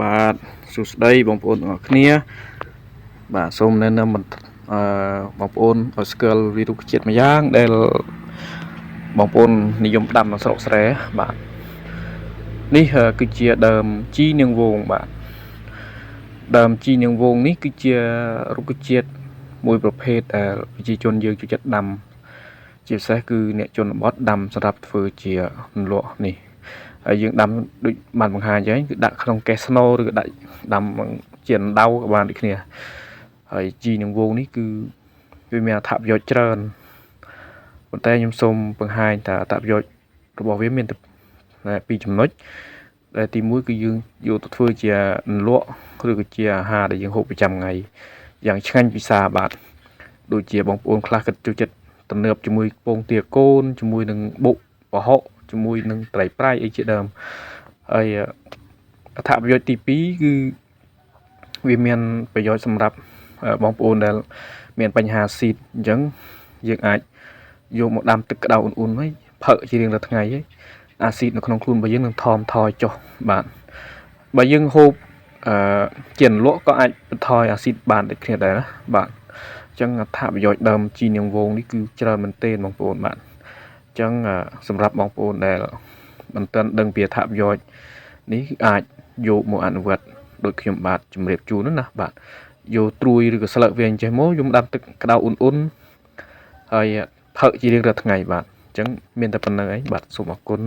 បាទសួស្តីបងប្អូនទាំងអស់គ្នាបាទសូមណែនាំបងប្អូនឲ្យស្គាល់វីរុក្ខជាតិមួយយ៉ាងដែលបងប្អូននិយមដាំនៅស្រុកស្រែបាទនេះគឺជាដើមជីនាងវងបាទដើមជីនាងវងនេះគឺជារុក្ខជាតិមួយប្រភេទដែលប្រជាជនយើងចូលចិត្តដាំជាពិសេសគឺអ្នកជនបទដាំសម្រាប់ធ្វើជាលក់នេះហើយយើងដាំដូចបានបង្ហាញអញ្ចឹងគឺដាក់ក្នុងកេះស្នូឬក៏ដាក់ដាំជាអណ្ដៅក៏បានដូចគ្នាហើយជីនាងវងនេះគឺវាមានអត្ថប្រយោជន៍ច្រើនប៉ុន្តែខ្ញុំសូមបង្ហាញថាអត្ថប្រយោជន៍របស់វាមានតែពីរចំណុចដែលទី1គឺយើងយកទៅធ្វើជាលក់ឬក៏ជាអាហារដែលយើងហូបប្រចាំថ្ងៃយ៉ាងឆ្ងាញ់ពិសាបាទដូចជាបងប្អូនខ្លះក៏ចូលចិត្តទំនើបជាមួយពងទាកូនជាមួយនឹងបុកប្រហុកជាមួយនឹងត្រីប្រៃអីជាដើមហើយអត្ថប្រយោជន៍ទី2គឺវាមានប្រយោជន៍សម្រាប់បងប្អូនដែលមានបញ្ហាស៊ីតអញ្ចឹងយើងអាចយកមកដាំទឹកក្តៅអ៊ុនៗហើយផឹកជារៀងរាល់ថ្ងៃហើយអាស៊ីតនៅក្នុងខ្លួនរបស់យើងនឹងថមថយចុះបាទបើយើងហូបជាលក់ក៏អាចបន្ថយអាស៊ីតបានដូចគ្នាដែរណាបាទអញ្ចឹងអត្ថប្រយោជន៍ដើមជីនាងវងនេះគឺច្រើនមែនទែនបងប្អូនបាទអញ្ចឹងសម្រាប់បងប្អូនដែលមិនទាន់ដឹងពីអត្ថប្រយោជន៍នេះអាចយកមកអនុវត្តដូចខ្ញុំបាទជម្រាបជូនណាបាទយកត្រួយឬក៏ស្លឹកវាអញ្ចេះមកយំដាំទឹកក្តៅអ៊ុនៗហើយផឹកជារៀងរាល់ថ្ងៃបាទអញ្ចឹងមានតែប៉ុណ្្នឹងឯងបាទសូមអរគុណ